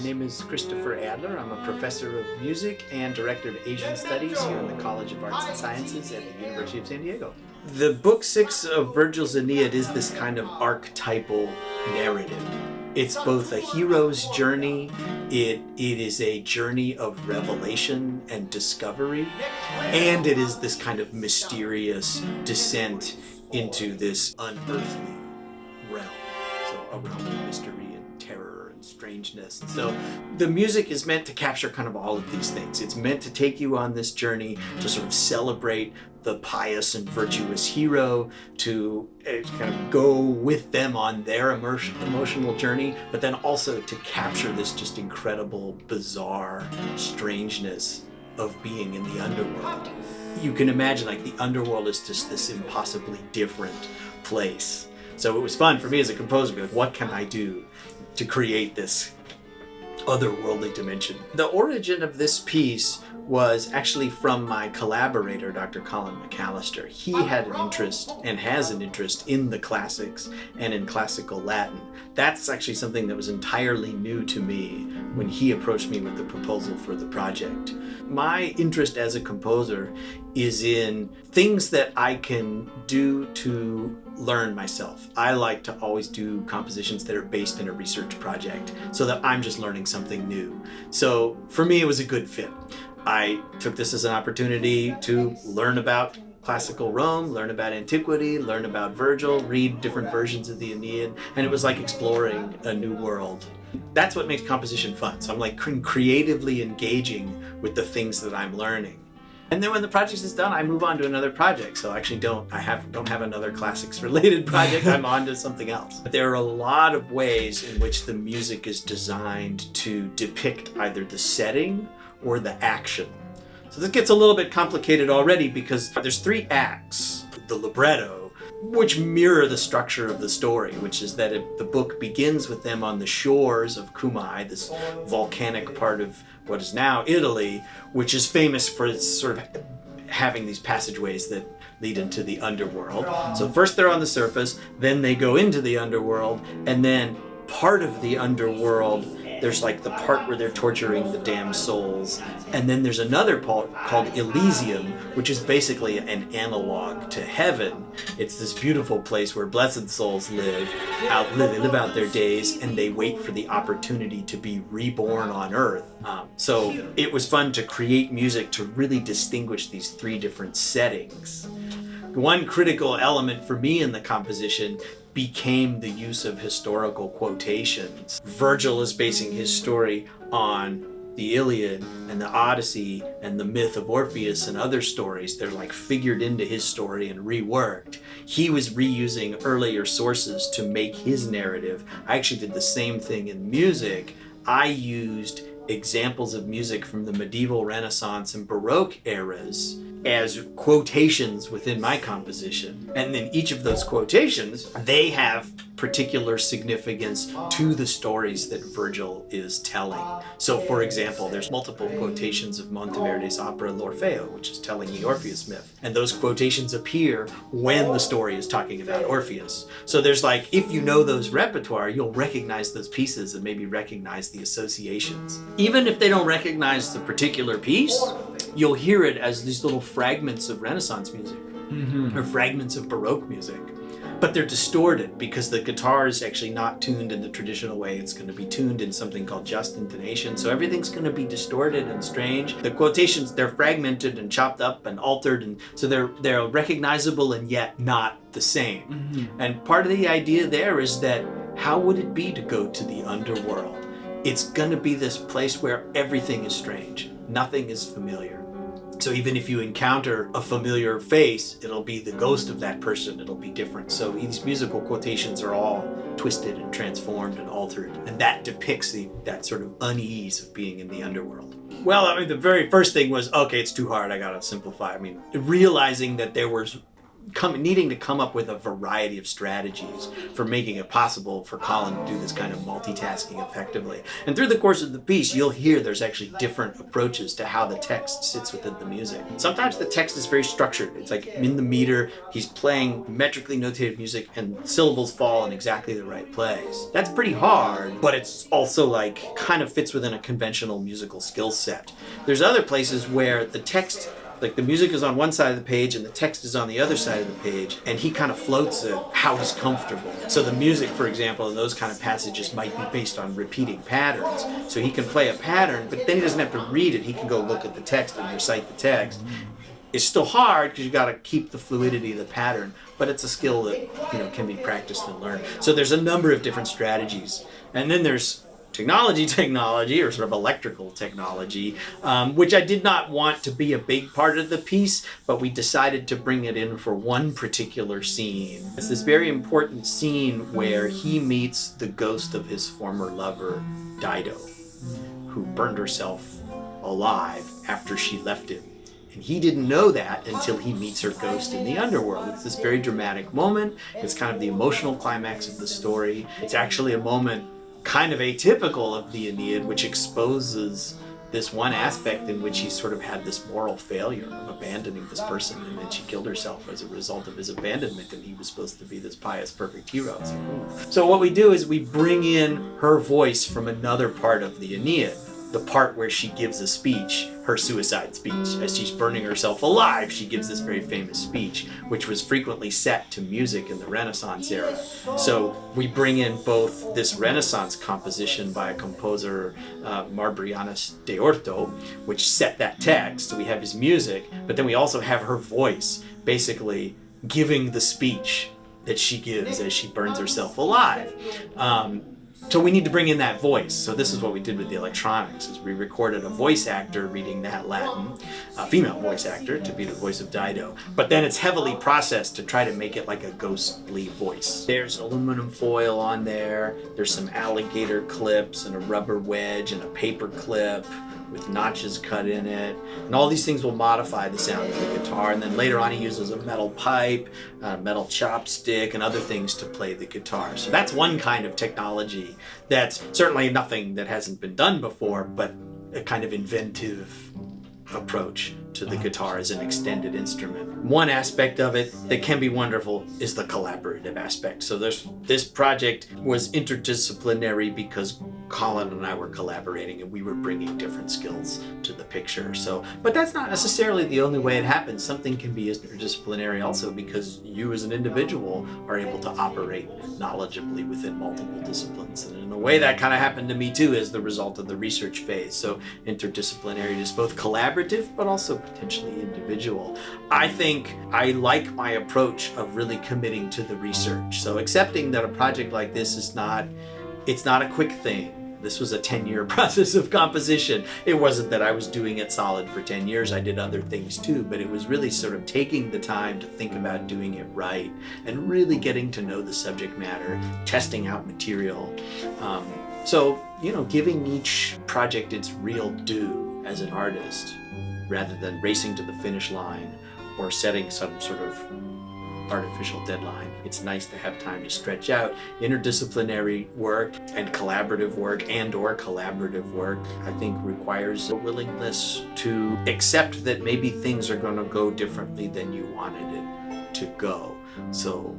name is Christopher Adler. I'm a professor of music and director of Asian Studies here in the College of Arts and Sciences at the University of San Diego. The book 6 of Virgil's Aeneid is this kind of archetypal narrative. It's both a hero's journey, it is a journey of revelation and discovery, and it is this kind of mysterious descent into this unearthly realm. So a realm of mystery and terror and strangeness. So the music is meant to capture kind of all of these things. It's meant to take you on this journey to sort of celebrate the pious and virtuous hero, to kind of go with them on their emotional journey, but then also to capture this just incredible, bizarre strangeness of being in the underworld. You can imagine like the underworld is just this impossibly different place. So it was fun for me as a composer to be like, what can I do to create this otherworldly dimension? The origin of this piece was actually from my collaborator, Dr. Colin McAllister. He had an interest and has an interest in the classics and in classical Latin. That's actually something that was entirely new to me when he approached me with the proposal for the project. My interest as a composer is in things that I can do to learn myself. I like to always do compositions that are based in a research project so that I'm just learning something new. So for me, it was a good fit. I took this as an opportunity to learn about classical Rome, learn about antiquity, learn about Virgil, read different versions of the Aeneid, and it was like exploring a new world. That's what makes composition fun. So I'm like creatively engaging with the things that I'm learning. And then when the project is done, I move on to another project. So I actually don't have another classics related project. I'm on to something else. But there are a lot of ways in which the music is designed to depict either the setting or the action. So this gets a little bit complicated already because there's 3 acts. The libretto, which mirror the structure of the story, which is that the book begins with them on the shores of Cumae, this volcanic part of what is now Italy, which is famous for its sort of having these passageways that lead into the underworld. So first they're on the surface, then they go into the underworld, and then part of the underworld, there's like the part where they're torturing the damned souls, and then there's another part called Elysium, which is basically an analog to heaven. It's this beautiful place where blessed souls live out their days, and they wait for the opportunity to be reborn on earth. So it was fun to create music to really distinguish these 3 different settings. One critical element for me in the composition became the use of historical quotations. Virgil is basing his story on the Iliad and the Odyssey and the myth of Orpheus and other stories. They're like figured into his story and reworked. He was reusing earlier sources to make his narrative. I actually did the same thing in music. I used examples of music from the medieval, Renaissance, and Baroque eras as quotations within my composition. And then each of those quotations, they have particular significance to the stories that Virgil is telling. So for example, there's multiple quotations of Monteverdi's opera L'Orfeo, which is telling the Orpheus myth. And those quotations appear when the story is talking about Orpheus. So there's like, if you know those repertoire, you'll recognize those pieces and maybe recognize the associations. Even if they don't recognize the particular piece, you'll hear it as these little fragments of Renaissance music or fragments of Baroque music. But they're distorted because the guitar is actually not tuned in the traditional way. It's going to be tuned in something called just intonation. So everything's going to be distorted and strange. The quotations, they're fragmented and chopped up and altered. And so they're recognizable and yet not the same. And part of the idea there is that how would it be to go to the underworld? It's going to be this place where everything is strange. Nothing is familiar. So even if you encounter a familiar face, it'll be the ghost of that person. It'll be different. So these musical quotations are all twisted and transformed and altered. And that depicts that sort of unease of being in the underworld. Well, I mean, the very first thing was, okay, it's too hard. I got to simplify. I mean, realizing that there was needing to come up with a variety of strategies for making it possible for Colin to do this kind of multitasking effectively. And through the course of the piece, you'll hear there's actually different approaches to how the text sits within the music. Sometimes the text is very structured. It's like in the meter, he's playing metrically notated music and syllables fall in exactly the right place. That's pretty hard, but it's also like kind of fits within a conventional musical skill set. There's other places where the text, like the music is on one side of the page and the text is on the other side of the page, and he kind of floats it how he's comfortable. So the music, for example, in those kind of passages might be based on repeating patterns. So he can play a pattern, but then he doesn't have to read it. He can go look at the text and recite the text. It's still hard because you got to keep the fluidity of the pattern, but it's a skill that can be practiced and learned. So there's a number of different strategies, and then there's technology or sort of electrical technology, which I did not want to be a big part of the piece, but we decided to bring it in for one particular scene. It's this very important scene where he meets the ghost of his former lover, Dido, who burned herself alive after she left him. And he didn't know that until he meets her ghost in the Underworld. It's this very dramatic moment. It's kind of the emotional climax of the story. It's actually a moment kind of atypical of the Aeneid, which exposes this one aspect in which he sort of had this moral failure of abandoning this person, and then she killed herself as a result of his abandonment, and he was supposed to be this pious, perfect hero. So what we do is we bring in her voice from another part of the Aeneid, the part where she gives a speech, her suicide speech. As she's burning herself alive, she gives this very famous speech, which was frequently set to music in the Renaissance era. So we bring in both this Renaissance composition by a composer, Marbrianus de Orto, which set that text, so we have his music, but then we also have her voice basically giving the speech that she gives as she burns herself alive. So we need to bring in that voice. So this is what we did with the electronics, is we recorded a voice actor reading that Latin, a female voice actor to be the voice of Dido. But then it's heavily processed to try to make it like a ghostly voice. There's aluminum foil on there, there's some alligator clips and a rubber wedge and a paper clip with notches cut in it. And all these things will modify the sound of the guitar. And then later on he uses a metal pipe, a metal chopstick, and other things to play the guitar. So that's one kind of technology that's certainly nothing that hasn't been done before, but a kind of inventive approach to the guitar as an extended instrument. One aspect of it that can be wonderful is the collaborative aspect. So this project was interdisciplinary because Colin and I were collaborating and we were bringing different skills to the picture. But that's not necessarily the only way it happens. Something can be interdisciplinary also because you as an individual are able to operate knowledgeably within multiple disciplines. And in a way that kind of happened to me too as the result of the research phase. So interdisciplinary is both collaborative but also potentially individual. I think I like my approach of really committing to the research. So accepting that a project like this is not a quick thing. This was a 10-year process of composition. It wasn't that I was doing it solid for 10 years. I did other things too, but it was really sort of taking the time to think about doing it right and really getting to know the subject matter, testing out material. Giving each project its real due as an artist, rather than racing to the finish line or setting some sort of artificial deadline. It's nice to have time to stretch out. Interdisciplinary work and collaborative work I think requires a willingness to accept that maybe things are going to go differently than you wanted it to go. So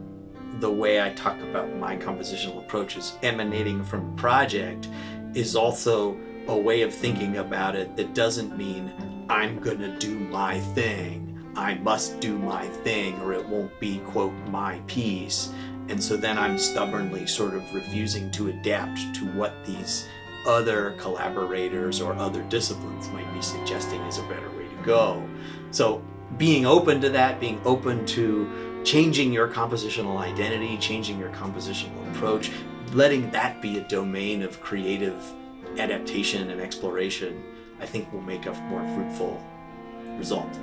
the way I talk about my compositional approach is emanating from a project is also a way of thinking about it that doesn't mean I'm going to do my thing. I must do my thing or it won't be, quote, my piece. And so then I'm stubbornly sort of refusing to adapt to what these other collaborators or other disciplines might be suggesting is a better way to go. So being open to that, being open to changing your compositional identity, changing your compositional approach, letting that be a domain of creative adaptation and exploration, I think will make a more fruitful result.